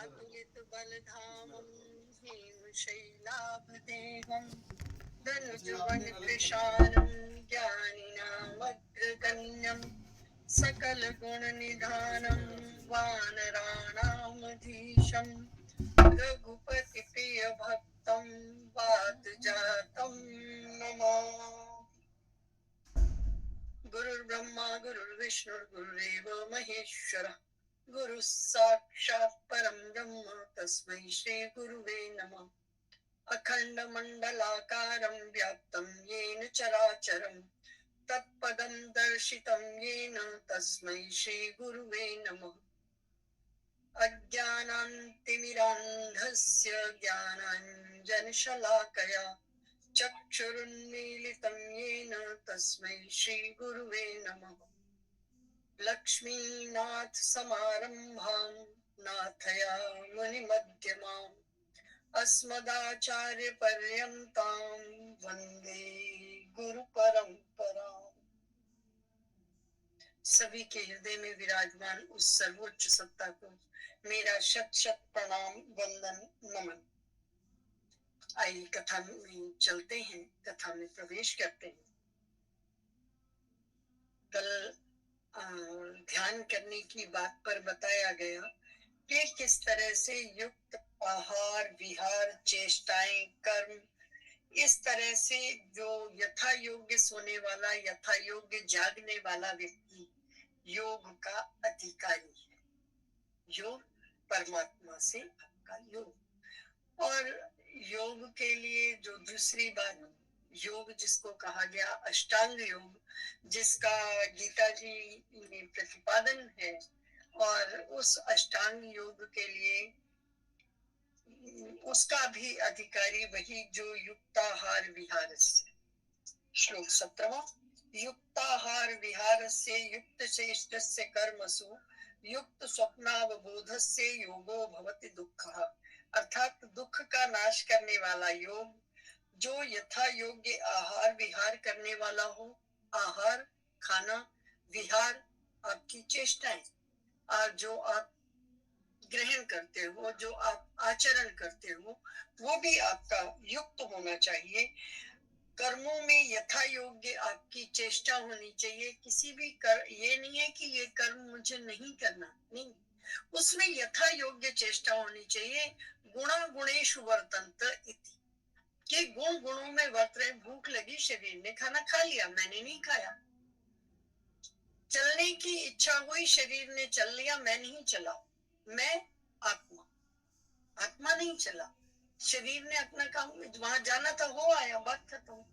अतुलित बलधामं हेमशैलाभदेहं धनुजवन कृशानं ज्ञानिनामग्रगण्यं सकल गुण निधानं वानराणामधीशं रघुपति प्रिय भक्तं वात जातं नमामि। गुरुर्ब्रह्मा गुरुर्विष्णु गुरुदेव महेश्वरः गुरुः साक्षात् परं ब्रह्म तस्मै श्री गुरुवे नमः। अखण्डमण्डलाकारं व्याप्तं येन चराचरं तत्पदं दर्शितं येन तस्मै श्री गुरुवे नमः। अज्ञानान्तिमिरान्धस्य ज्ञानाञ्जनशलाकया चक्षुरुन्मीलितं येन तस्मै श्री गुरुवे नमः। लक्ष्मीनाथ समारंभां नाथया मुनिमध्यमाम् अस्मदाचार्य पर्यन्तां वंदे गुरु परंपराम्। सभी के हृदय में विराजमान उस सर्वोच्च सत्ता को मेरा शत शत प्रणाम वंदन नमन। आइए कथा में चलते हैं, कथा में प्रवेश करते हैं। कल ध्यान करने की बात पर बताया गया कि किस तरह से युक्त आहार विहार चेष्टाएं कर्म, इस तरह से जो यथा योग्य सोने वाला यथा योग्य जागने वाला व्यक्ति योग का अधिकारी है। योग परमात्मा से आपका योग, और योग के लिए जो दूसरी बात योग जिसको कहा गया अष्टांग योग, जिसका गीता जी में प्रतिपादन है, और उस अष्टांग योग के लिए उसका भी अधिकारी वही जो युक्ताहार विहार से। श्लोक 17 युक्ताहार विहार से युक्त चेष्टस्य कर्मसु युक्त स्वप्नावबोधस्य योगो भवति दुःखः। अर्थात दुख का नाश करने वाला योग, जो यथा योग्य आहार विहार करने वाला हो। आहार खाना, विहार आपकी चेष्टाएं, और जो आप ग्रहण करते हो, जो आप आचरण करते हो, वो भी आपका युक्त होना चाहिए। कर्मों में यथा योग्य आपकी चेष्टा होनी चाहिए। किसी भी ये नहीं है कि ये कर्म मुझे नहीं करना, नहीं, उसमें यथा योग्य चेष्टा होनी चाहिए। गुणा गुणेषु वर्तन्त इति, कि गुण गुणों में वर्त रहे। भूख लगी, शरीर ने खाना खा लिया, मैंने नहीं खाया। चलने की इच्छा हुई, शरीर ने चल लिया, मैं नहीं चला। मैं आत्मा, आत्मा नहीं चला। शरीर ने अपना काम, वहां जाना था, हो आया, बात खत्म।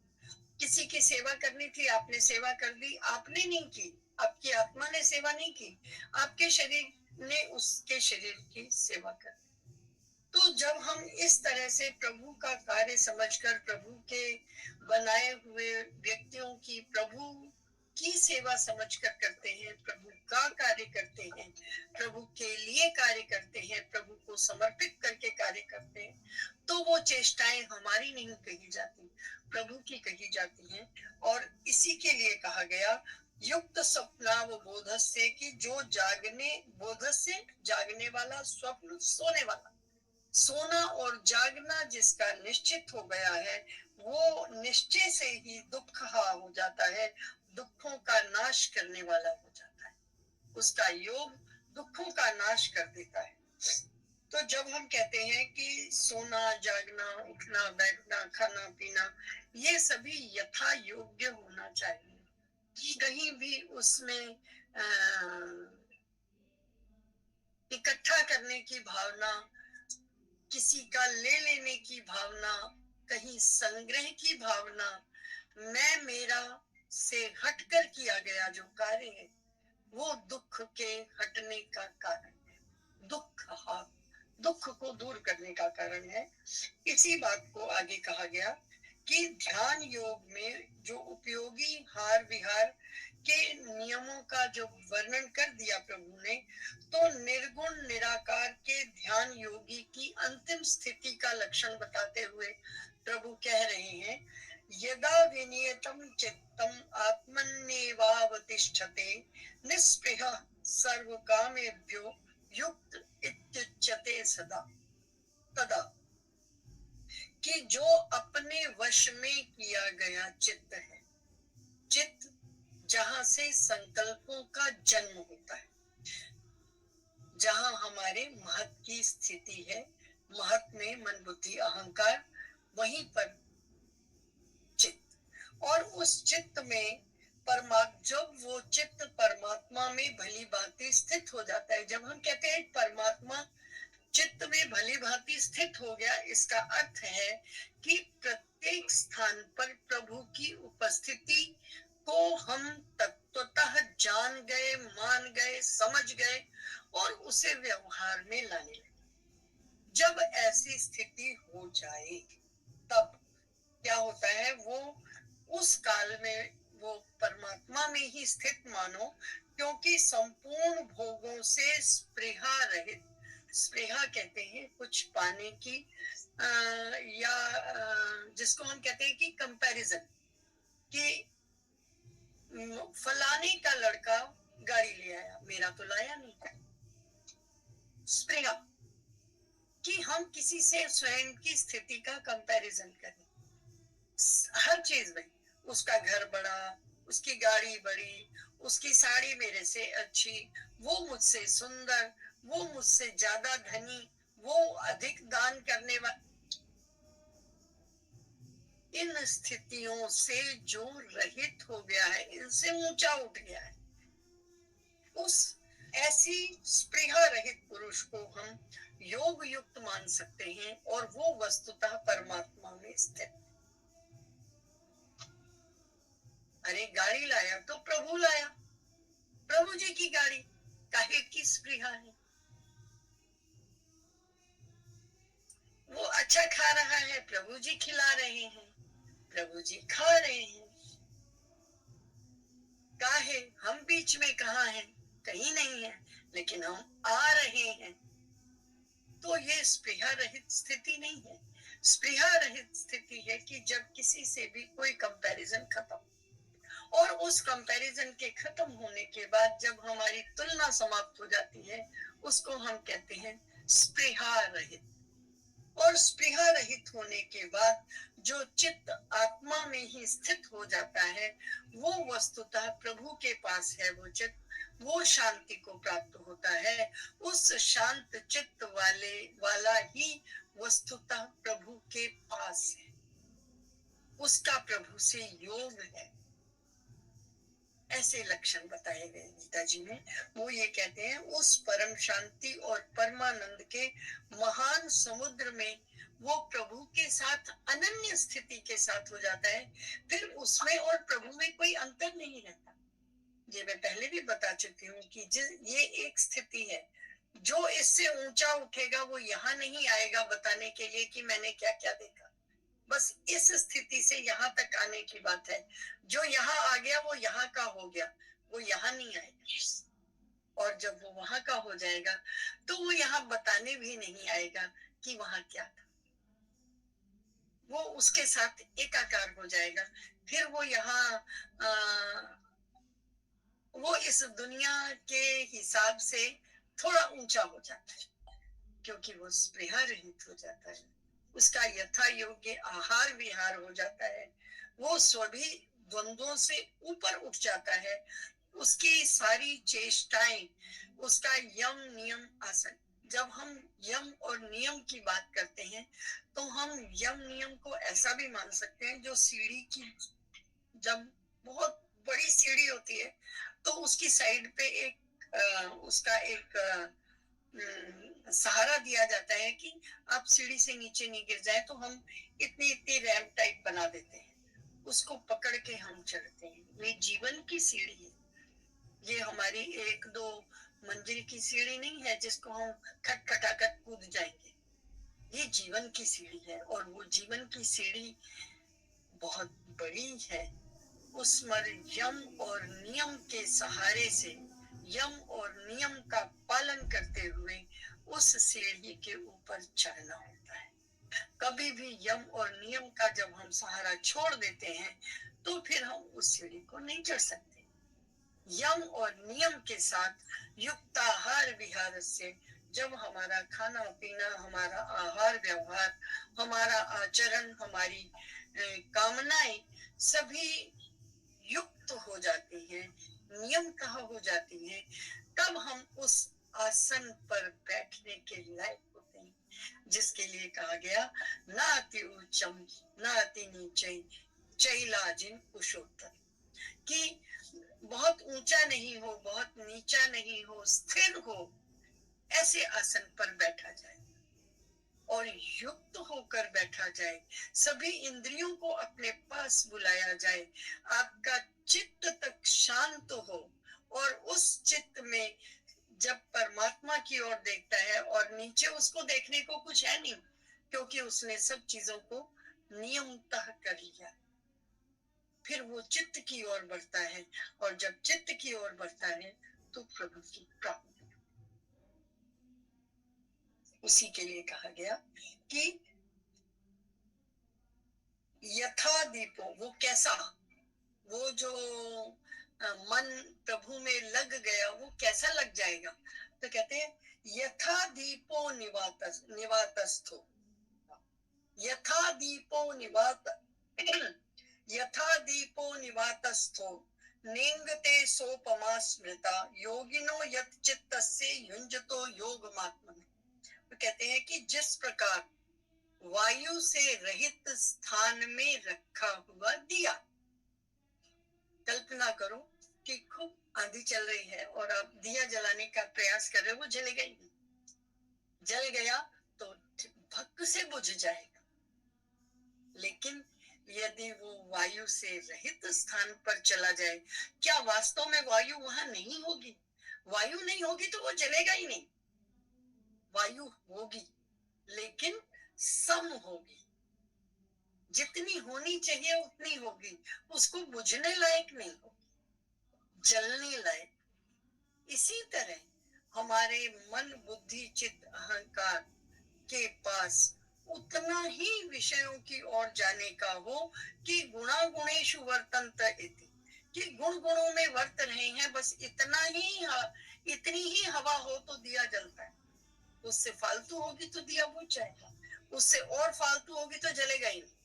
किसी की सेवा करनी थी, आपने सेवा कर दी, आपने नहीं की, आपकी आत्मा ने सेवा नहीं की, आपके शरीर ने उसके शरीर की सेवा कर दी। तो जब हम इस तरह से प्रभु का कार्य समझकर प्रभु के बनाए हुए व्यक्तियों की प्रभु की सेवा समझकर करते हैं, प्रभु का कार्य करते हैं, प्रभु के लिए कार्य करते हैं, प्रभु को समर्पित करके कार्य करते हैं, तो वो चेष्टाएं हमारी नहीं कही जाती, प्रभु की कही जाती हैं। और इसी के लिए कहा गया युक्त स्वप्नावबोध से, कि जो जागने, बोध से जागने वाला, स्वप्न सोने वाला, सोना और जागना जिसका निश्चित हो गया है, वो निश्चय से ही दुख हो जाता है, दुखों का नाश करने वाला हो जाता है। उसका योग दुखों का नाश कर देता है। तो जब हम कहते हैं कि सोना जागना, उठना बैठना, खाना पीना, ये सभी यथा योग्य होना चाहिए। कहीं भी उसमें इकट्ठा करने की भावना, किसी का ले लेने की भावना, कहीं संग्रह की भावना, मैं मेरा से हटकर किया गया जो कार्य है, वो दुख के हटने का कारण है। दुख को दूर करने का कारण है। इसी बात को आगे कहा गया कि ध्यान योग में जो उपयोगी हार विहार के नियमों का जो वर्णन कर दिया प्रभु ने, तो निर्गुण निराकार के ध्यान योगी की अंतिम स्थिति का लक्षण बताते हुए प्रभु कह रहे हैं, यदा विनियतम चित्तम आत्मन्येवावतिष्ठते निस्पृहः सर्व कामेभ्यो युक्त मुंचते सदा तदा, कि जो अपने वश में किया गया चित्त है, चित्त जहां से संकल्पों का जन्म होता है, जहां हमारे महत की स्थिति है, महत में मन बुद्धि अहंकार, वहीं पर चित्त, और उस चित्त में जब वो चित्त परमात्मा में भली भांति स्थित हो जाता है, जब हम कहते हैं परमात्मा चित्त में भली भांति स्थित हो गया, इसका अर्थ है कि प्रत्येक स्थान पर प्रभु की उपस्थिति को हम तत्वतः जान गए, मान गए, समझ गए और उसे व्यवहार में लाने लगे। जब ऐसी स्थिति हो जाए तब क्या होता है, वो उस काल में वो परमात्मा में ही स्थित मानो, क्योंकि संपूर्ण भोगों से स्पृहा रहित, स्पृहा कहते हैं कुछ पाने की या जिसको हम कहते हैं कि कंपैरिजन, कि फलाने का लड़का गाड़ी ले आया, मेरा तो लाया नहीं। स्पृहा कि हम किसी से स्वयं की स्थिति का कंपैरिजन करें, हर चीज में। उसका घर बड़ा, उसकी गाड़ी बड़ी, उसकी साड़ी मेरे से अच्छी, वो मुझसे सुंदर, वो मुझसे ज्यादा धनी, वो अधिक दान करने वाला। इन स्थितियों से जो रहित हो गया है, इनसे ऊंचा उठ गया है, उस ऐसी स्पृहा रहित पुरुष को हम योग युक्त मान सकते हैं, और वो वस्तुतः परमात्मा में स्थित। अरे गाड़ी लाया तो प्रभु लाया, प्रभु जी की गाड़ी, काहे की स्पृहा है। वो अच्छा खा रहा है, प्रभु जी खिला रहे हैं, प्रभु जी खा रहे हैं, काहे हम बीच में कहाँ हैं, कहीं नहीं है, लेकिन हम आ रहे हैं। तो ये स्पृहा रहित स्थिति नहीं है। स्पृहा रहित स्थिति है कि जब किसी से भी कोई कंपैरिजन खत्म, और उस कंपैरिजन के खत्म होने के बाद जब हमारी तुलना समाप्त हो जाती है, उसको हम कहते हैं स्पृहा रहित। और स्पृहा रहित होने के बाद जो चित्त आत्मा में ही स्थित हो जाता है, वो वस्तुतः प्रभु के पास है। वो चित्त, वो शांति को प्राप्त होता है। उस शांत चित्त वाला ही वस्तुतः प्रभु के पास है, उसका प्रभु से योग है। ऐसे लक्षण बताए गए गीता जी में। वो ये कहते हैं उस परम शांति और परमानंद के महान समुद्र में वो प्रभु के साथ अनन्य स्थिति के साथ हो जाता है, फिर उसमें और प्रभु में कोई अंतर नहीं रहता। ये मैं पहले भी बता चुकी हूँ कि ये एक स्थिति है, जो इससे ऊंचा उठेगा वो यहाँ नहीं आएगा बताने के लिए कि मैंने क्या क्या देखा। बस इस स्थिति से यहाँ तक आने की बात है। जो यहाँ आ गया वो यहाँ का हो गया, वो यहाँ नहीं आएगा। और जब वो वहां का हो जाएगा तो वो यहाँ बताने भी नहीं आएगा कि वहां क्या था। वो उसके साथ एकाकार हो जाएगा। फिर वो यहाँ वो इस दुनिया के हिसाब से थोड़ा ऊंचा हो जाता है, क्योंकि वो स्पृहा रहित हो जाता है। उसका यथा योग्य आहार विहार हो जाता है। वो सभी द्वंद्वों से ऊपर उठ जाता है। उसकी सारी चेष्टाएं, उसका यम नियम आसन। जब हम यम और नियम की बात करते हैं तो हम यम नियम को ऐसा भी मान सकते हैं, जो सीढ़ी की, जब बहुत बड़ी सीढ़ी होती है तो उसकी साइड पे उसका एक सहारा दिया जाता है कि आप सीढ़ी से नीचे नहीं गिर जाए, तो हम इतनी इतनी रैंप टाइप बना देते हैं, उसको पकड़ के हम चढ़ते हैं। ये जीवन की सीढ़ी है। ये हमारी एक दो मंजिल की सीढ़ी नहीं है जिसको हम खटखटाकर कूद जाएंगे। ये जीवन की सीढ़ी है, और वो जीवन की सीढ़ी बहुत बड़ी है। उस यम और नियम के सहारे से, यम और नियम का पालन करते हुए उस सीढ़ी के ऊपर चढ़ना होता है। कभी भी यम और नियम का जब हम सहारा छोड़ देते हैं तो फिर हम उस सीढ़ी को नहीं चढ़ सकते। यम और नियम के साथ युक्ताहार विहार से जब हमारा खाना पीना, हमारा आहार व्यवहार, हमारा आचरण, हमारी कामनाएं सभी युक्त हो जाती हैं, नियमतः हो जाती हैं, तब हम उस आसन पर बैठने के लायक होते हैं, जिसके लिए कहा गया न अति उच्चम न अति नीचे चैलाजिन कुशोत्तर, कि बहुत ऊंचा नहीं हो, बहुत नीचा नहीं हो, स्थिर हो, ऐसे आसन पर बैठा जाए और युक्त होकर बैठा जाए। सभी इंद्रियों को अपने पास बुलाया जाए, आपका चित्त तक शांत हो और उस चित्त में जब परमात्मा की ओर देखता है, और नीचे उसको देखने को कुछ है नहीं, क्योंकि उसने सब चीजों को नियमतः कर लिया, फिर वो चित्त की ओर बढ़ता है, और जब चित्त की ओर बढ़ता है तो प्रभु की प्राप्ति। उसी के लिए कहा गया कि यथा दीपो, वो कैसा, वो जो मन प्रभु में लग गया, वो कैसा लग जाएगा, तो कहते हैं यथा दीपो निवातस्थो, यथा दीपो निवात यथा दीपो निवातस्थो नेंगते सोपमा स्मृता योगिनो यत चित्तस्य युंजतो योगमात्मने। तो कहते हैं कि जिस प्रकार वायु से रहित स्थान में रखा हुआ दिया, कल्पना करो कि खूब आंधी चल रही है और आप दिया जलाने का प्रयास कर रहे हो, वो जलेगा ही नहीं, जल गया तो भक्क से बुझ जाएगा। लेकिन यदि वो वायु से रहित स्थान पर चला जाए, क्या वास्तव में वायु वहां नहीं होगी? वायु नहीं होगी तो वो जलेगा ही नहीं, वायु होगी लेकिन सम होगी, जितनी होनी चाहिए उतनी होगी, उसको बुझने लायक नहीं होगी, जलने लायक। इसी तरह हमारे मन बुद्धि चित्त अहंकार के पास उतना ही विषयों की ओर जाने का हो कि गुणा गुणेषु वर्तन्त इति, कि गुण गुणों में वर्त रहे हैं, बस इतना ही, इतनी ही हवा हो तो दिया जलता है, उससे फालतू होगी तो दिया बुझ जाएगा, उससे और फालतू होगी तो जलेगा ही नहीं,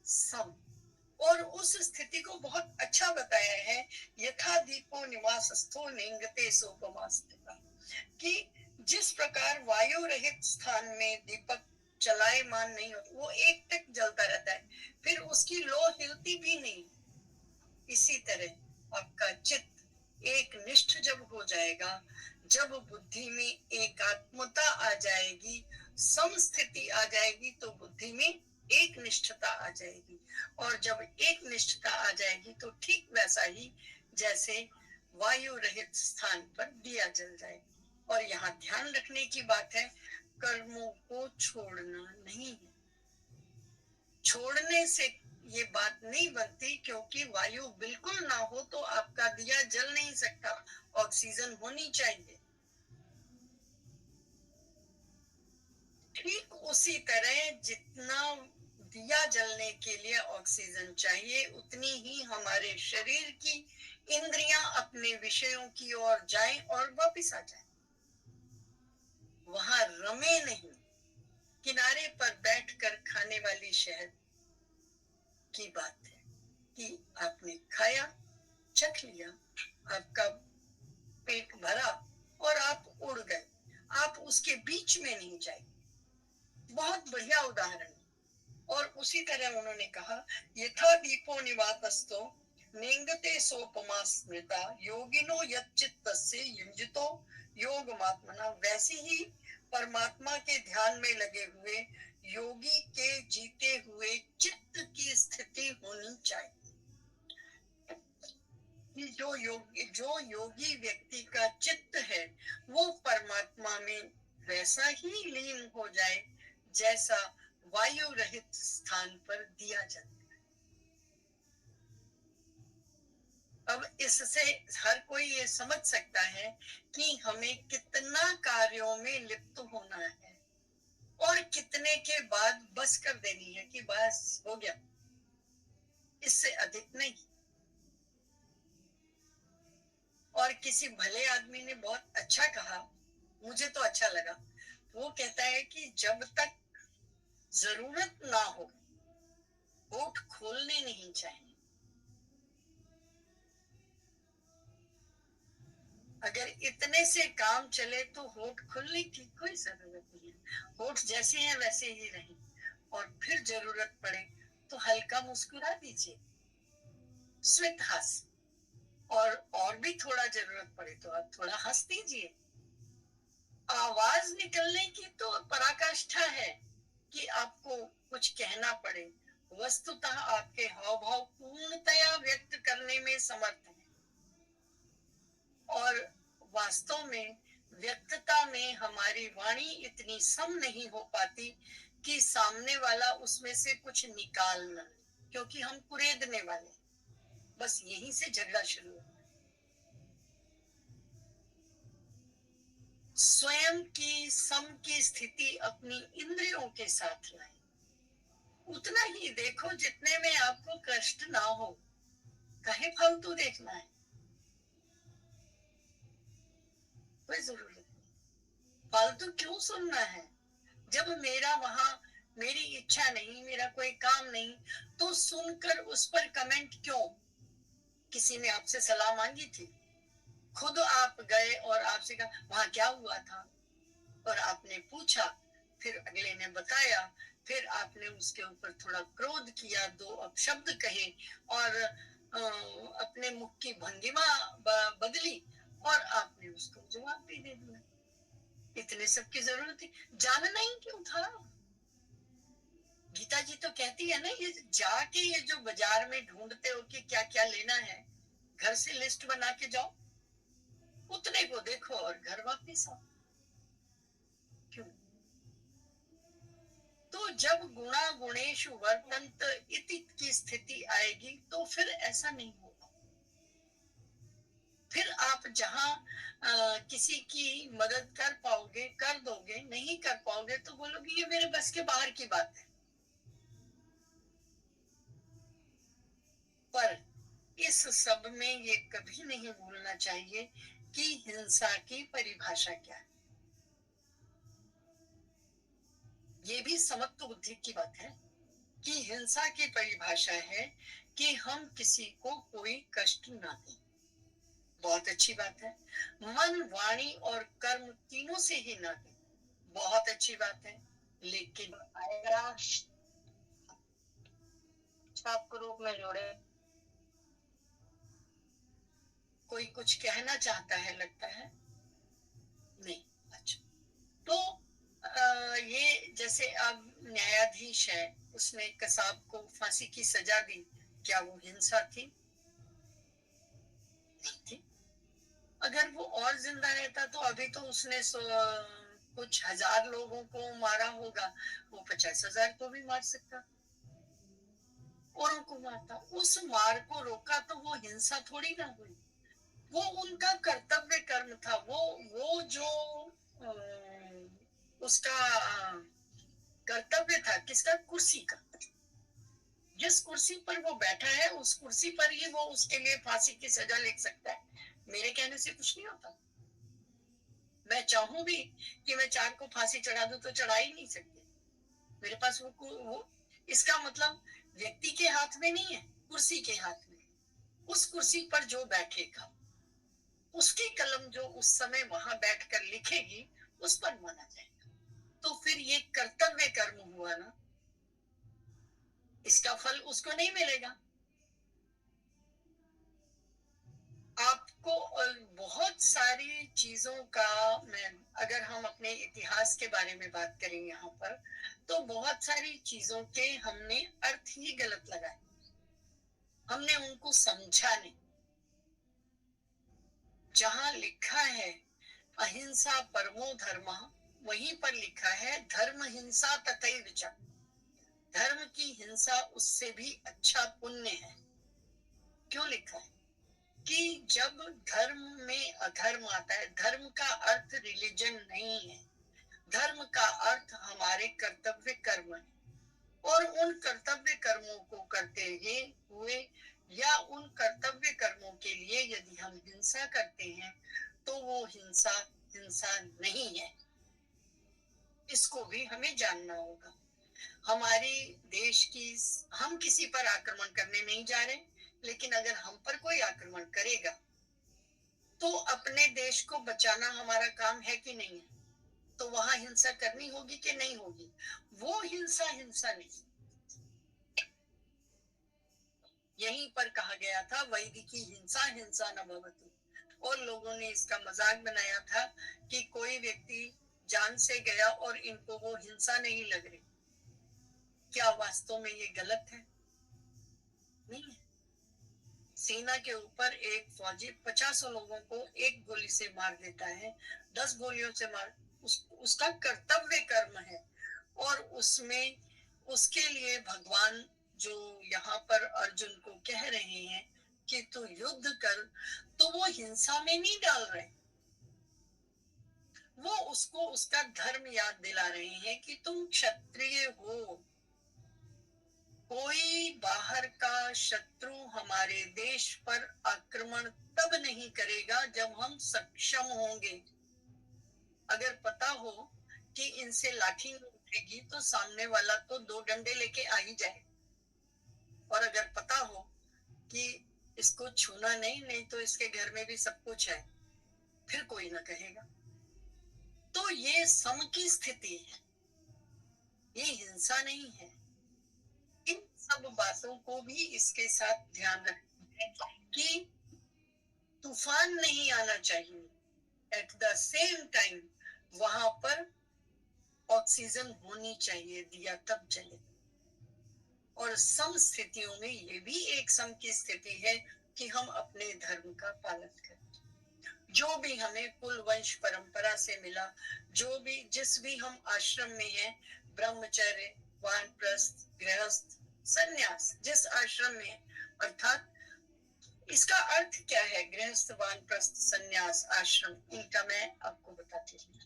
सम। और उस स्थिति को बहुत अच्छा बताया है, यथा दीपो निवासस्थो नेंगते सोपमास्थिता, कि जिस प्रकार वायु रहित स्थान में दीपक चलायमान नहीं होता, वो एक टक जलता रहता है, फिर उसकी लो हिलती भी नहीं। इसी तरह आपका चित्त एक निष्ठ जब हो जाएगा, जब बुद्धि में एकात्मता आ जाएगी, समस्थिति आ जाएगी, तो बुद्धि में एक निष्ठता आ जाएगी, और जब एक निष्ठता आ जाएगी तो ठीक वैसा ही जैसे वायु रहित स्थान पर दिया जल जाएगा। और यहाँ ध्यान रखने की बात है, कर्मों को छोड़ना नहीं है। छोड़ने से ये बात नहीं बनती, क्योंकि वायु बिल्कुल ना हो तो आपका दिया जल नहीं सकता, ऑक्सीजन होनी चाहिए। ठीक उसी तरह जितना दिया जलने के लिए ऑक्सीजन चाहिए, उतनी ही हमारे शरीर की इंद्रियां अपने विषयों की ओर जाएं और वापस आ जाएं, वहां रमे नहीं। किनारे पर बैठकर खाने वाली शहद की बात है कि आपने खाया, चख लिया, आपका पेट भरा और आप उड़ गए, आप उसके बीच में नहीं जाए। बहुत बढ़िया उदाहरण। और उसी तरह उन्होंने कहा यथा दीपो निवातस्थो नेंगते सोपमा स्मृता योगिनो यच्चित्तस्य युंजितो योगमात्मना, वैसी ही परमात्मा के ध्यान में लगे हुए योगी के जीते हुए चित्त की स्थिति होनी चाहिए। कि जो योगी व्यक्ति का चित्त है वो परमात्मा में वैसा ही लीन हो जाए जैसा वायु रहित स्थान पर दिया जाता है। अब इससे हर कोई ये समझ सकता है कि हमें कितना कार्यों में लिप्त होना है और कितने के बाद बस कर देनी है कि बस हो गया, इससे अधिक नहीं। और किसी भले आदमी ने बहुत अच्छा कहा मुझे तो अच्छा लगा। वो कहता है कि जब तक जरूरत ना हो होठ खोलने नहीं चाहिए। अगर इतने से काम चले तो होठ खोलने की कोई जरूरत नहीं है। होठ जैसे हैं वैसे ही रहें, और फिर जरूरत पड़े तो हल्का मुस्कुरा दीजिए, स्मित हास्य। और भी थोड़ा जरूरत पड़े तो आप थोड़ा हंस दीजिए। आवाज निकलने की तो पराकाष्ठा है कि आपको कुछ कहना पड़े। वस्तुतः आपके हाव भाव पूर्णतया व्यक्त करने में समर्थ है, और वास्तव में व्यक्तता में हमारी वाणी इतनी सम नहीं हो पाती कि सामने वाला उसमें से कुछ निकाल न ले, क्योंकि हम कुरेदने वाले। बस यहीं से झगड़ा शुरू होता है। स्वयं की सम की स्थिति अपनी इंद्रियों के साथ लाए। उतना ही देखो जितने में आपको कष्ट ना हो। कहे फालतू देखना है, कोई जरूरत नहीं। फालतू क्यों सुनना है? जब मेरा वहां मेरी इच्छा नहीं, मेरा कोई काम नहीं, तो सुनकर उस पर कमेंट क्यों? किसी ने आपसे सलाह मांगी थी, खुद आप गए और आपसे कहा वहां क्या हुआ था, और आपने पूछा, फिर अगले ने बताया, फिर आपने उसके ऊपर थोड़ा क्रोध किया, दो अपशब्द कहे, और अपने मुख की भंगिमा बदली, और आपने उसको जवाब भी दे दिया। इतने सब की जरूरत थी? जानना ही क्यों था? गीता जी तो कहती है ना, ये जाके ये जो बाजार में ढूंढते हो कि क्या क्या लेना है, घर से लिस्ट बना के जाओ, उतने को देखो और घर वापिस आओ। क्यों? तो जब गुणा गुणेशु वर्तंत इति की स्थिति आएगी तो फिर ऐसा नहीं होगा। फिर आप जहां किसी की मदद कर पाओगे कर दोगे, नहीं कर पाओगे तो बोलोगे ये मेरे बस के बाहर की बात है। पर इस सब में ये कभी नहीं भूलना चाहिए कि हिंसा की परिभाषा क्या है। ये भी समत्व बुद्धि की बात है कि हिंसा की परिभाषा है कि हम किसी को कोई कष्ट ना दें। बहुत अच्छी बात है। मन, वाणी और कर्म तीनों से ही ना दें, बहुत अच्छी बात है। लेकिन आएगा छाप रूप में जोड़े। कोई कुछ कहना चाहता है लगता है, नहीं? अच्छा, तो ये जैसे अब न्यायाधीश है, उसने कसाब को फांसी की सजा दी, क्या वो हिंसा थी? नहीं थी। अगर वो और जिंदा रहता तो अभी तो उसने कुछ हजार लोगों को मारा होगा, वो 50,000 को भी मार सकता, औरों को मारता। उस मार को रोका तो वो हिंसा थोड़ी ना हुई, वो उनका कर्तव्य कर्म था। वो जो उसका कर्तव्य था, किसका? कुर्सी का। जिस कुर्सी पर वो बैठा है उस कुर्सी पर ही वो उसके लिए फांसी की सजा लिख सकता है। मेरे कहने से कुछ नहीं होता। मैं चाहूं भी कि मैं चांद को फांसी चढ़ा दूं तो चढ़ा ही नहीं सकते। मेरे पास वो इसका मतलब व्यक्ति के हाथ में नहीं है, कुर्सी के हाथ में। उस कुर्सी पर जो बैठेगा, उसकी कलम जो उस समय वहां बैठकर लिखेगी, उस पर माना जाएगा। तो फिर ये कर्तव्य कर्म हुआ ना, इसका फल उसको नहीं मिलेगा। आपको बहुत सारी चीजों का, मैं अगर हम अपने इतिहास के बारे में बात करें यहाँ पर, तो बहुत सारी चीजों के हमने अर्थ ही गलत लगाए, हमने उनको समझा नहीं। जहां लिखा है अहिंसा परमो धर्म, वहीं पर लिखा है धर्म हिंसा तथैव च। धर्म की हिंसा उससे भी अच्छा पुण्य है। क्यों लिखा है? कि जब धर्म में अधर्म आता है, धर्म का अर्थ रिलीजन नहीं है, धर्म का अर्थ हमारे कर्तव्य कर्म है। और उन कर्तव्य कर्मों को करते हुए या उन कर्तव्य कर्मों के लिए यदि हम हिंसा करते हैं तो वो हिंसा हिंसा नहीं है, इसको भी हमें जानना होगा। हमारी देश की, हम किसी पर आक्रमण करने नहीं जा रहे, लेकिन अगर हम पर कोई आक्रमण करेगा तो अपने देश को बचाना हमारा काम है कि नहीं है? तो वहां हिंसा करनी होगी कि नहीं होगी? वो हिंसा हिंसा नहीं। यहीं पर कहा गया था वैदिकी हिंसा हिंसा न भवतु, और लोगों ने इसका मजाक बनाया था कि कोई व्यक्ति जान से गया और इनको वो हिंसा नहीं लग रही। क्या वास्तव में ये गलत है? नहीं है। सेना के ऊपर एक फौजी 50 लोगों को एक गोली से मार देता है, 10 गोलियों से मार, उसका कर्तव्य कर्म है, और उसमें उसके लिए भगवान जो यहाँ पर अर्जुन को कह रहे हैं कि तू युद्ध कर, तो वो हिंसा में नहीं डाल रहे, वो उसको उसका धर्म याद दिला रहे हैं कि तुम क्षत्रिय हो। कोई बाहर का शत्रु हमारे देश पर आक्रमण तब नहीं करेगा जब हम सक्षम होंगे। अगर पता हो कि इनसे लाठी नहीं उठेगी तो सामने वाला तो 2 डंडे लेके आ ही जाए, और अगर पता हो कि इसको छूना नहीं, नहीं तो इसके घर में भी सब कुछ है, फिर कोई ना कहेगा। तो ये सम की स्थिति है, ये हिंसा नहीं है। इन सब बातों को भी इसके साथ ध्यान रखना है कि तूफान नहीं आना चाहिए, एट द सेम टाइम वहां पर ऑक्सीजन होनी चाहिए, दिया तब जले। और सम स्थितियों में ये भी एक सम की स्थिति है कि हम अपने धर्म का पालन करें। जो भी हमें कुल वंश परंपरा से मिला, जो भी जिस भी हम आश्रम में हैं, ब्रह्मचर्य, वानप्रस्थ, गृहस्थ, सन्यास, जिस आश्रम में, अर्थात इसका अर्थ क्या है गृहस्थ, वानप्रस्थ, सन्यास, आश्रम, इनका मैं आपको बताती हूँ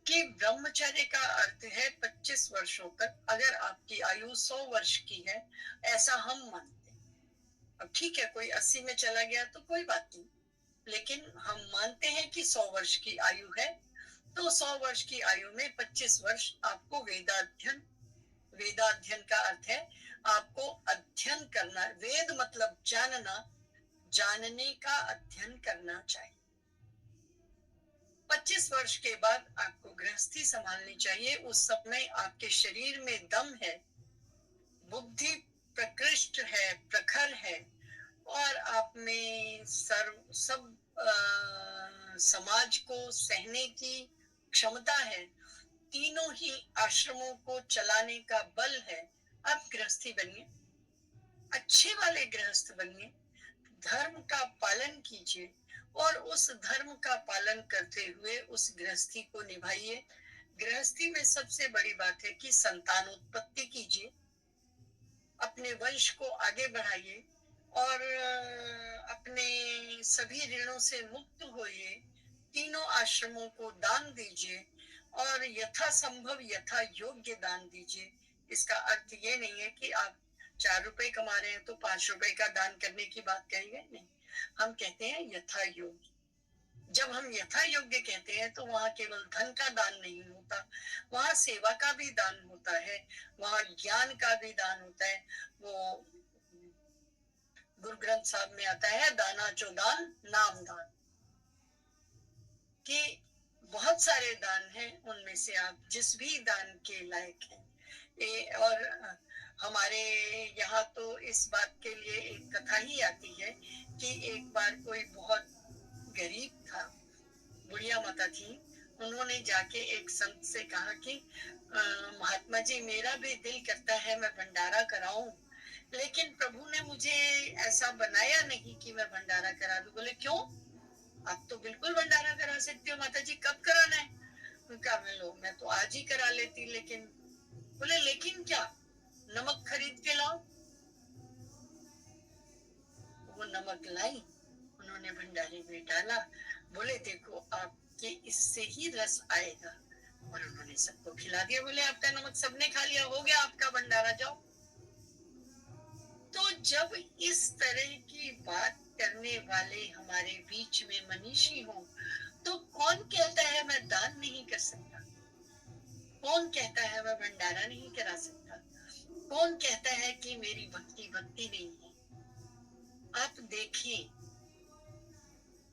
कि ब्रह्मचर्य का अर्थ है 25 वर्षों तक, अगर आपकी आयु 100 वर्ष की है, ऐसा हम मानते हैं। अब ठीक है, कोई 80 में चला गया तो कोई बात नहीं, लेकिन हम मानते हैं कि 100 वर्ष की आयु है, तो 100 वर्ष की आयु में 25 वर्ष आपको वेदाध्ययन, वेदाध्ययन का अर्थ है आपको अध्ययन करना, वेद मतलब जानना, जानने का अध्ययन करना चाहिए। 25 वर्ष के बाद आपको गृहस्थी संभालनी चाहिए। उस समय आपके शरीर में दम है, बुद्धि प्रकृष्ट है, प्रखर है, और आप में सब समाज को सहने की क्षमता है, तीनों ही आश्रमों को चलाने का बल है। आप गृहस्थी बनिए, अच्छे वाले गृहस्थ बनिए, धर्म का पालन कीजिए, और उस धर्म का पालन करते हुए उस गृहस्थी को निभाइए। गृहस्थी में सबसे बड़ी बात है कि संतान उत्पत्ति कीजिए, अपने वंश को आगे बढ़ाइए, और अपने सभी ऋणों से मुक्त होइए, तीनों आश्रमों को दान दीजिए, और यथा संभव यथा योग्य दान दीजिए। इसका अर्थ ये नहीं है कि आप 4 रुपए कमा रहे हैं तो 5 रुपए का दान करने की बात कहेंगे, नहीं, हम कहते हैं यथा योग्य। जब हम यथा योग्य कहते हैं तो वहां केवल धन का दान नहीं होता, वहां सेवा का भी दान होता है, वहां ज्ञान का भी दान होता है। वो गुरु ग्रंथ साहब में आता है, दाना चो दान नाम दान, कि बहुत सारे दान हैं, उनमें से आप जिस भी दान के लायक हैं। और हमारे यहाँ तो इस बात के लिए एक कथा ही आती है कि एक बार कोई बहुत गरीब था, बुढ़िया माता थी, उन्होंने जाके एक संत से कहा कि महात्मा जी, मेरा भी दिल करता है मैं भंडारा कराऊं, लेकिन प्रभु ने मुझे ऐसा बनाया नहीं कि मैं भंडारा करा दूं। बोले क्यों? आप तो बिल्कुल भंडारा करा सकते हो माता जी, कब कराना है? उनका मैं तो आज ही करा लेती, लेकिन बोले लेकिन क्या? नमक खरीद के लाओ। वो नमक लाई, उन्होंने भंडारे में डाला, बोले देखो आपके इससे ही रस आएगा, और उन्होंने सबको खिला दिया। बोले आपका नमक सबने खा लिया, हो गया आपका भंडारा, जाओ। तो जब इस तरह की बात करने वाले हमारे बीच में मनीषी हो, तो कौन कहता है मैं कौन कहता है मैं भंडारा नहीं करा सकता? कौन कहता है कि मेरी भक्ति भक्ति नहीं है? आप देखिए,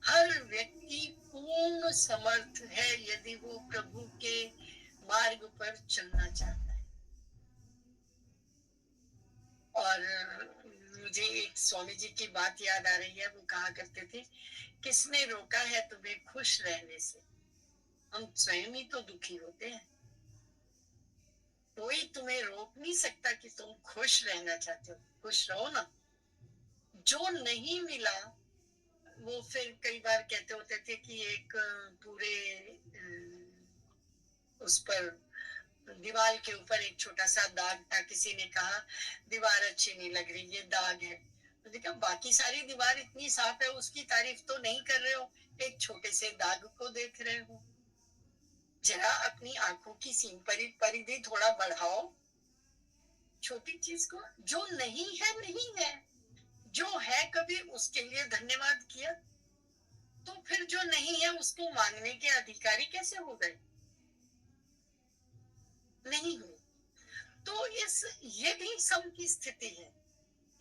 हर व्यक्ति पूर्ण समर्थ है यदि वो प्रभु के मार्ग पर चलना चाहता है। और मुझे एक स्वामी जी की बात याद आ रही है। वो कहा करते थे, किसने रोका है तुम्हें खुश रहने से? हम स्वयं ही तो दुखी होते हैं। कोई तुम्हें रोक नहीं सकता कि तुम खुश रहना चाहते हो। खुश रहो ना। जो नहीं मिला वो फिर कई बार कहते होते थे कि एक पूरे उस पर दीवार के ऊपर एक छोटा सा दाग था। किसी ने कहा दीवार अच्छी नहीं लग रही, ये दाग है। तो देखा, बाकी सारी दीवार इतनी साफ है, उसकी तारीफ तो नहीं कर रहे हो, एक छोटे से दाग को देख रहे हो। जरा अपनी आंखों की सीम परिधि थोड़ा बढ़ाओ। छोटी चीज को, जो नहीं है नहीं है, जो है कभी उसके लिए धन्यवाद किया, तो फिर जो नहीं है उसको मांगने के अधिकारी कैसे हो गए? नहीं हुए। तो ये भी सम की स्थिति है।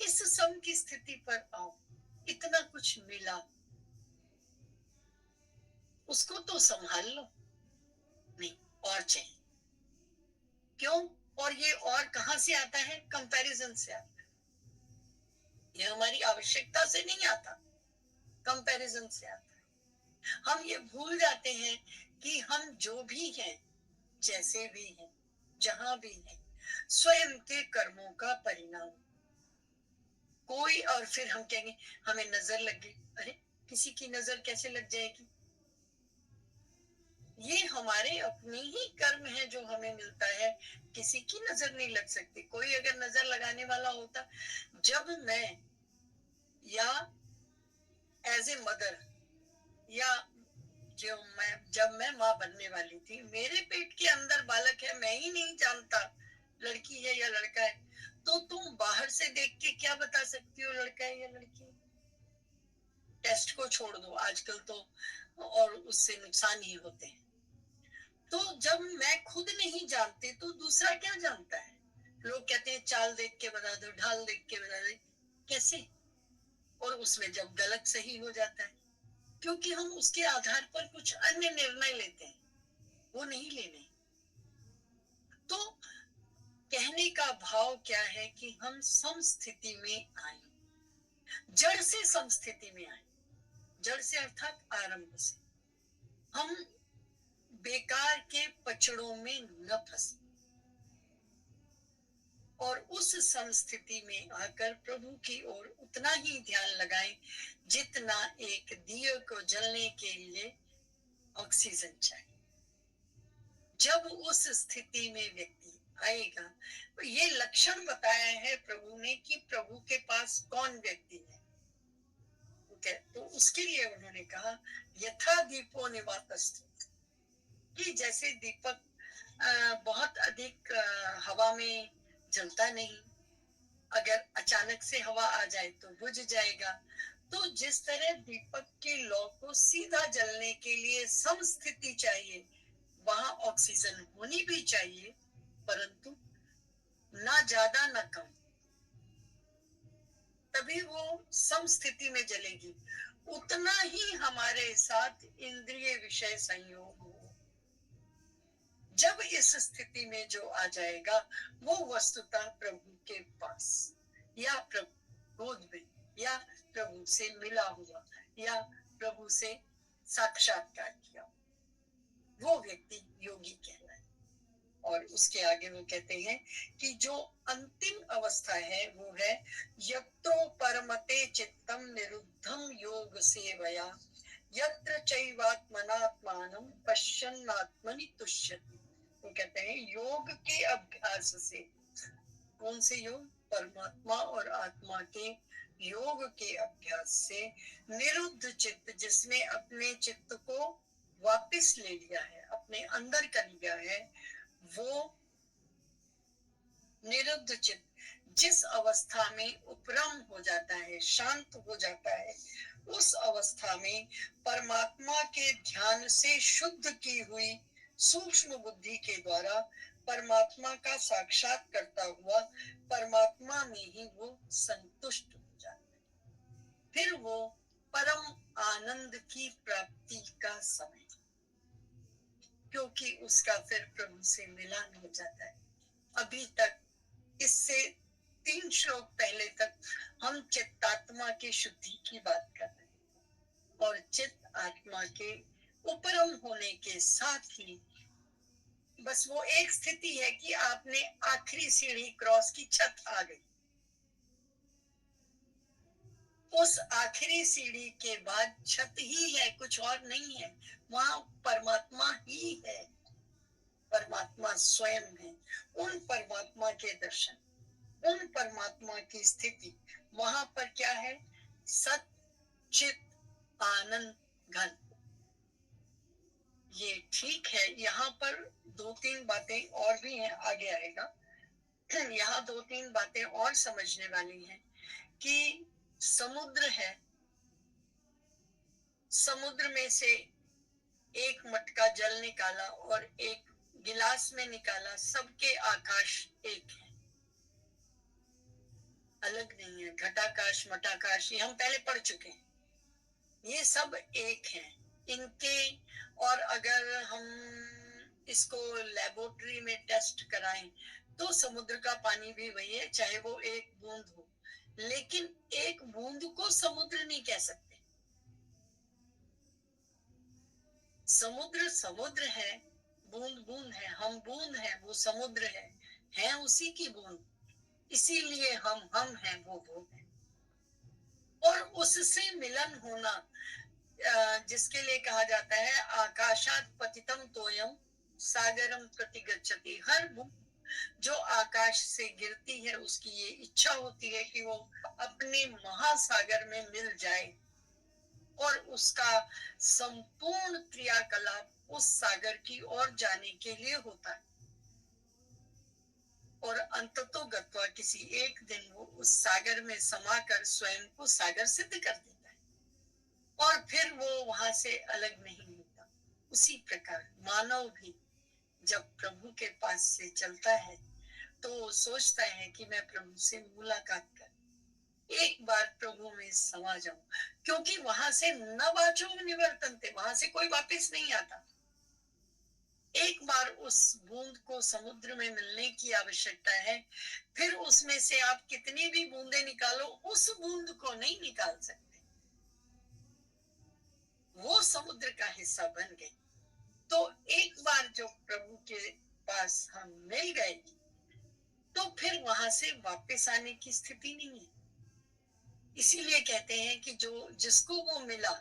इस सम की स्थिति पर आओ। इतना कुछ मिला, उसको तो संभाल लो। नहीं, और चाहिए। क्यों? और ये और कहां से आता है? कंपैरिजन से आता है। ये हमारी आवश्यकता से नहीं आता, कंपैरिजन से आता है। हम ये भूल जाते हैं कि हम जो भी हैं, जैसे भी हैं, जहां भी हैं, स्वयं के कर्मों का परिणाम। कोई, और फिर हम कहेंगे हमें नजर लग गई। अरे, किसी की नजर कैसे लग जाएगी? ये हमारे अपने ही कर्म है जो हमें मिलता है। किसी की नजर नहीं लग सकती। कोई अगर नजर लगाने वाला होता, जब मैं या एज ए मदर, या जब मैं माँ बनने वाली थी, मेरे पेट के अंदर बालक है, मैं ही नहीं जानता लड़की है या लड़का है, तो तुम बाहर से देख के क्या बता सकती हो लड़का है या लड़की है? टेस्ट को छोड़ दो, आजकल तो और उससे नुकसान ही होते हैं। तो जब मैं खुद नहीं जानती तो दूसरा क्या जानता है? लोग कहते हैं चाल देख के बता दो, ढाल देख के बता दो। कैसे? और उसमें जब गलत सही हो जाता है, क्योंकि हम उसके आधार पर कुछ अन्य निर्णय लेते हैं, वो नहीं लेने। तो कहने का भाव क्या है कि हम समस्थिति में आए, जड़ से समस्थिति में आए। जड़ से अर्थात आरंभ से। हम बेकार के पचड़ों में न फंसे और उस समस्थिति में आकर प्रभु की ओर उतना ही ध्यान लगाएं जितना एक दिए को जलने के लिए ऑक्सीजन चाहिए। जब उस स्थिति में व्यक्ति आएगा, तो ये लक्षण बताया है प्रभु ने कि प्रभु के पास कौन व्यक्ति है। तो उसके लिए उन्होंने कहा यथा दीपो निवातस्तु, कि जैसे दीपक बहुत अधिक हवा में जलता नहीं, अगर अचानक से हवा आ जाए तो बुझ जाएगा। तो जिस तरह दीपक के लौ को सीधा जलने के लिए समस्थिति चाहिए, वहां ऑक्सीजन होनी भी चाहिए, परंतु ना ज्यादा ना कम, तभी वो समस्थिति में जलेगी। उतना ही हमारे साथ इंद्रिय विषय संयोग हो। जब इस स्थिति में जो आ जाएगा, वो वस्तुतः प्रभु के पास या प्रभु गोद में या प्रभु से मिला हुआ या प्रभु से साक्षात्कार किया, वो व्यक्ति योगी कहलाए। और उसके आगे वो कहते हैं कि जो अंतिम अवस्था है वो है यत्रो परमते चित्तम निरुद्धम योग सेवया, यत्र चैवात्मनात्मानं पश्यन्नात्मनि तुष्यति। वो कहते हैं योग के अभ्यास से। कौन से योग? परमात्मा और आत्मा के योग के अभ्यास से निरुद्ध चित्त, जिसने अपने चित्त को वापस ले लिया है, अपने अंदर कर लिया है, वो निरुद्ध चित्त जिस अवस्था में उपरम हो जाता है, शांत हो जाता है, उस अवस्था में परमात्मा के ध्यान से शुद्ध की हुई सूक्ष्म बुद्धि के द्वारा परमात्मा का साक्षात करता हुआ परमात्मा में ही वो संतुष्ट हो जाता है। फिर वो परम आनंद की प्राप्ति का समय, क्योंकि उसका फिर प्रभु से मिलन हो जाता है। अभी तक इससे 3 श्लोक पहले तक हम चित्तात्मा की शुद्धि की बात कर रहे हैं और चित्त आत्मा के उपरम होने के साथ ही बस वो एक स्थिति है कि आपने आखिरी सीढ़ी क्रॉस की, छत आ गई। उस आखिरी सीढ़ी के बाद छत ही है, कुछ और नहीं है। वहां परमात्मा ही है, परमात्मा स्वयं है। उन परमात्मा के दर्शन, उन परमात्मा की स्थिति, वहां पर क्या है? सत चित आनंद घन। ये ठीक है, यहाँ पर 2-3 बातें और भी हैं, आगे आएगा। यहाँ 2-3 बातें और समझने वाली हैं कि समुद्र है, समुद्र में से एक मटका जल निकाला और एक गिलास में निकाला, सबके आकाश एक है, अलग नहीं है। घटाकाश मटाकाश ये हम पहले पढ़ चुके हैं, ये सब एक हैं इनके। और अगर हम इसको लेबोरेटरी में टेस्ट कराएं तो समुद्र का पानी भी वही है, चाहे वो एक बूंद हो। लेकिन एक बूंद को समुद्र नहीं कह सकते। समुद्र समुद्र है, बूंद बूंद है, हम बूंद हैं, वो समुद्र है उसी की बूंद। इसीलिए हम हैं, वो है। और उससे मिलन होना, जिसके लिए कहा जाता है आकाशात पतितम तोयम सागरम प्रति गच्छति। हर बूंद जो आकाश से गिरती है उसकी ये इच्छा होती है कि वो अपने महासागर में मिल जाए और उसका संपूर्ण क्रियाकलाप उस सागर की ओर जाने के लिए होता है। और अंततो गत्वा किसी एक दिन वो उस सागर में समाकर स्वयं को सागर सिद्ध कर देता है और फिर वो वहां से अलग नहीं होता। उसी प्रकार मानव भी जब प्रभु के पास से चलता है तो सोचता है कि मैं प्रभु से मुलाकात कर, एक बार प्रभु में समा जाऊं, क्योंकि वहां से न वाचो निवर्तन थे, वहां से कोई वापस नहीं आता। एक बार उस बूंद को समुद्र में मिलने की आवश्यकता है, फिर उसमें से आप कितनी भी बूंदे निकालो उस बूंद को नहीं निकाल सकते। वो समुद्र का हिस्सा बन गई। तो एक बार जो प्रभु के पास हम मिल गए तो फिर वहां से वापस आने की स्थिति नहीं है। इसीलिए कहते हैं कि जो जिसको वो मिला,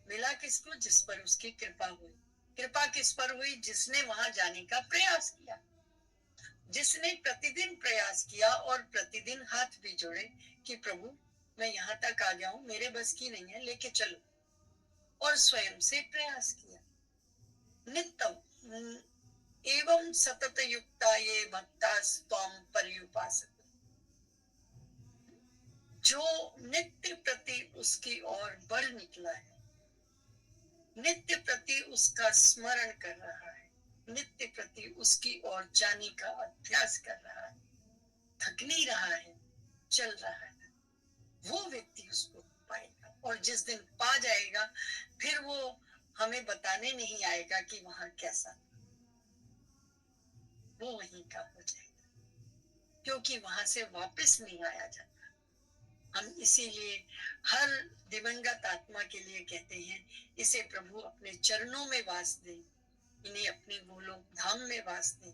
मिला किसको? जिस पर उसकी कृपा हुई। कृपा किस पर हुई? जिसने वहां जाने का प्रयास किया, जिसने प्रतिदिन प्रयास किया और प्रतिदिन हाथ भी जोड़े कि प्रभु मैं यहाँ तक आ गया हूँ, मेरे बस की नहीं है, लेके चलो, और स्वयं से प्रयास किया। नित्यम एवं सतत युक्ता ये भक्ता स्वाम पर्युपासते, जो नित्य प्रति उसकी ओर बढ़ निकला है, नित्य प्रति उसका स्मरण कर रहा है, नित्य प्रति उसकी ओर जाने का अभ्यास कर रहा है, थक नहीं रहा है, चल रहा है, वो व्यक्ति उसको पाएगा। और जिस दिन पा जाएगा फिर वो हमें बताने नहीं आएगा कि वहां कैसा, वो वहीं का हो जाएगा, क्योंकि वहां से वापस नहीं आया जाता। हम इसीलिए हर दिवंगत आत्मा के लिए कहते हैं इसे प्रभु अपने चरणों में वास दे, इन्हें अपने गोलोक धाम में वास दे,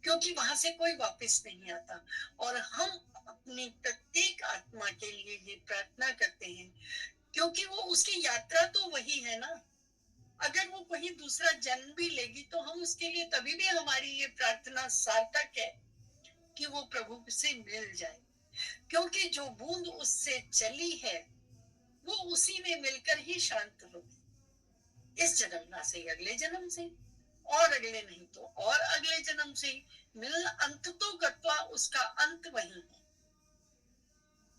क्योंकि वहां से कोई वापस नहीं आता। और हम अपनी प्रत्येक आत्मा के लिए ये प्रार्थना करते हैं, क्योंकि वो उसकी यात्रा तो वही है ना। अगर वो कहीं दूसरा जन्म भी लेगी तो हम उसके लिए तभी भी हमारी ये प्रार्थना सार्थक है कि वो प्रभु से मिल जाए, क्योंकि जो बूंद उससे चली है वो उसी में मिलकर ही शांत होगी। इस जन्म ना से अगले जन्म से, और अगले नहीं तो और अगले जन्म से मिल, अंत तो गत्वा उसका अंत वही है,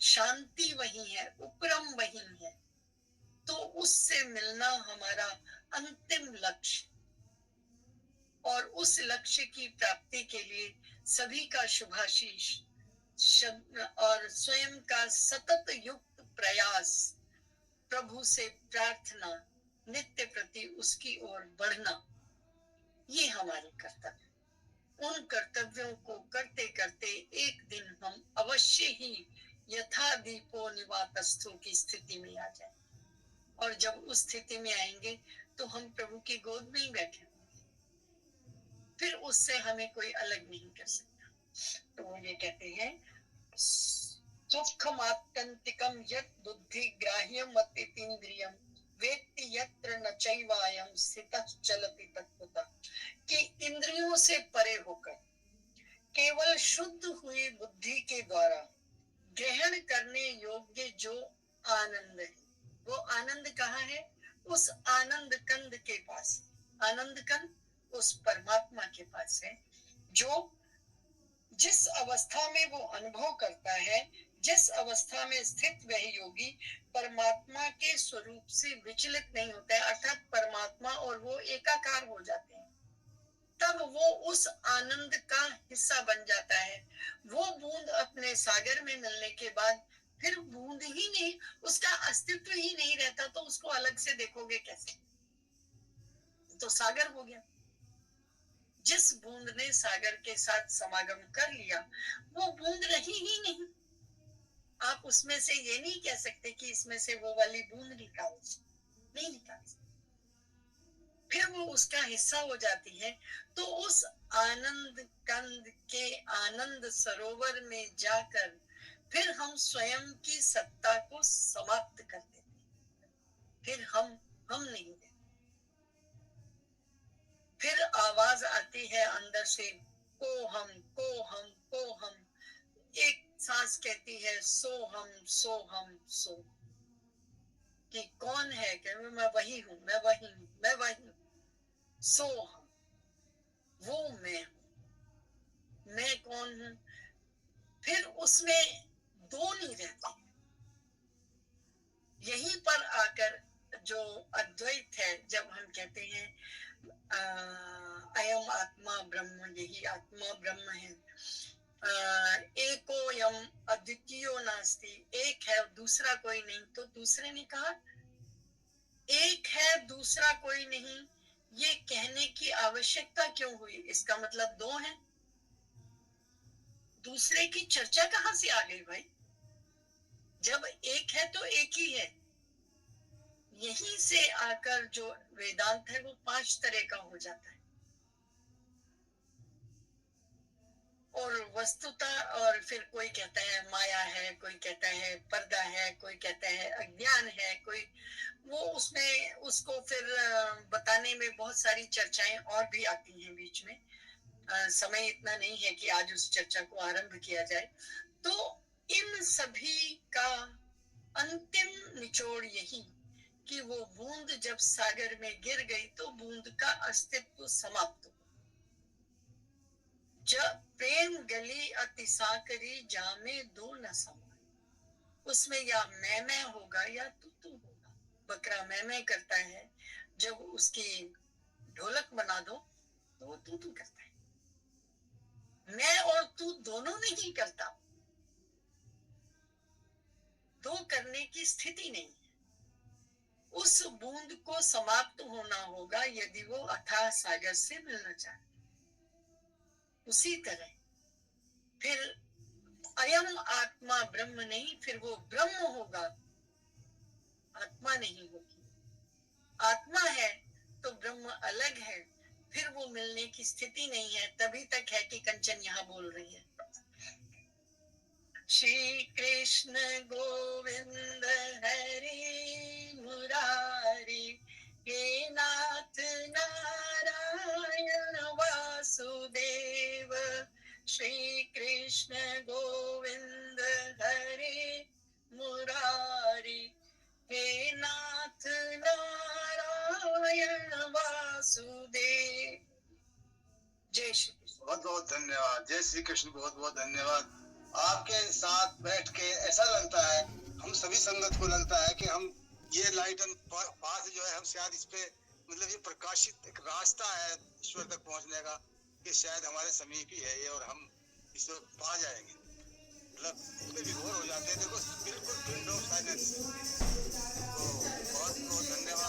शांति वही है, उपरम वही है। तो उससे मिलना हमारा अंतिम लक्ष्य। और उस लक्ष्य की प्राप्ति के लिए सभी का शुभाशीष और स्वयं का सतत युक्त प्रयास, प्रभु से प्रार्थना, नित्य प्रति उसकी ओर बढ़ना, ये हमारे कर्तव्य। उन कर्तव्यों को करते करते एक दिन हम अवश्य ही यथा दीपो निवातस्थो की स्थिति में आ जाए। और जब उस स्थिति में आएंगे तो हम प्रभु की गोद में ही बैठे होंगे, फिर उससे हमें कोई अलग नहीं कर सकता। तो वो ये कहते हैं, सुखमात्यंतिकम यत् बुद्धि ग्राह्यम अतीन्द्रियम वेत्ति यत्र न चैवायं स्थितः चलति तत्वतः, कि इंद्रियों से परे होकर केवल शुद्ध हुई बुद्धि के द्वारा ग्रहण करने योग्य जो आनंद है, वो आनंद कहाँ है? उस आनंद कंद के पास। आनंद कंद उस परमात्मा के पास है, जो जिस अवस्था में वो अनुभव करता है, जिस अवस्था में स्थित वह योगी परमात्मा के स्वरूप से विचलित नहीं होता है, अर्थात परमात्मा और वो एकाकार हो जाते हैं, तब वो उस आनंद का हिस्सा बन जाता है। वो बूंद अपने सागर में मिलने के बाद फिर बूंद ही नहीं, उसका अस्तित्व ही नहीं रहता, तो उसको अलग से देखोगे कैसे? तो सागर हो गया। जिस बूंद ने सागर के साथ समागम कर लिया, वो बूंद रही ही नहीं। आप उसमें से ये नहीं कह सकते कि इसमें से वो वाली बूंद निकाल, नहीं निकाल सकते, फिर वो उसका हिस्सा हो जाती है। तो उस आनंद कंद के आनंद सरोवर में जाकर फिर हम स्वयं की सत्ता को समाप्त कर देते हैं। फिर हम नहीं रहते। फिर आवाज आती है अंदर से, को हम को हम को हम। एक सांस कहती है सो हम सो हम सो, कि कौन है? कि मैं वही हूं, मैं वही हूं, मैं वही हूं। सो हम, वो मैं हूं। मैं कौन हूं? फिर उसमें दो नहीं रहते। यहीं पर आकर जो अद्वैत है, जब हम कहते हैं अयम आत्मा ब्रह्म, यही आत्मा ब्रह्म है, एकोयम अद्वितीयो नास्ति, एक है दूसरा कोई नहीं, तो दूसरे ने कहा एक है दूसरा कोई नहीं, ये कहने की आवश्यकता क्यों हुई? इसका मतलब दो हैं। दूसरे की चर्चा कहां से आ गई भाई? जब एक है तो एक ही है। यहीं से आकर जो वेदांत है वो 5 तरह का हो जाता है। और वस्तुता, और फिर कोई कहता है माया है, कोई कहता है पर्दा है, कोई कहता है अज्ञान है, कोई वो उसमें उसको फिर बताने में बहुत सारी चर्चाएं और भी आती हैं बीच में। समय इतना नहीं है कि आज उस चर्चा को आरंभ किया जाए। तो इन सभी का अंतिम निचोड़ यही कि वो बूंद जब सागर में गिर गई तो बूंद का अस्तित्व समाप्त हो। जब प्रेम गली अति साकरी जामे दो न समाए, उसमें या मैं होगा या तू होगा। बकरा मैं करता है, जब उसकी ढोलक बना दो तो वो तू करता है। मैं और तू दोनों नहीं करता, दो करने की स्थिति नहीं है। उस बूंद को समाप्त होना होगा यदि वो अथाह सागर से मिलना चाहे। उसी तरह फिर अयम आत्मा ब्रह्म नहीं, फिर वो ब्रह्म होगा, आत्मा नहीं होगी। आत्मा है तो ब्रह्म अलग है, फिर वो मिलने की स्थिति नहीं है। तभी तक है कि कंचन यहाँ बोल रही है, श्री कृष्ण गोविंद हरि मुरारी, हे नाथ नारायण वासुदेव। श्री कृष्ण गोविंद हरि मुरारी, हे नाथ नारायण वासुदेव। जय श्री कृष्ण। बहुत बहुत धन्यवाद। जय श्री कृष्ण। बहुत बहुत धन्यवाद। आपके साथ बैठ के ऐसा लगता है, हम सभी संगत को लगता है कि हम ये लाइट एंड पाथ जो है हम शायद इस पे मतलब ये प्रकाशित एक रास्ता है ईश्वर तक पहुंचने का, कि शायद हमारे समीप ही है ये और हम इसको पा जाएंगे। मतलब इसमें विभोर हो जाते हैं, देखो बिल्कुल पिन ड्रॉप साइलेंस। तो बहुत बहुत धन्यवाद।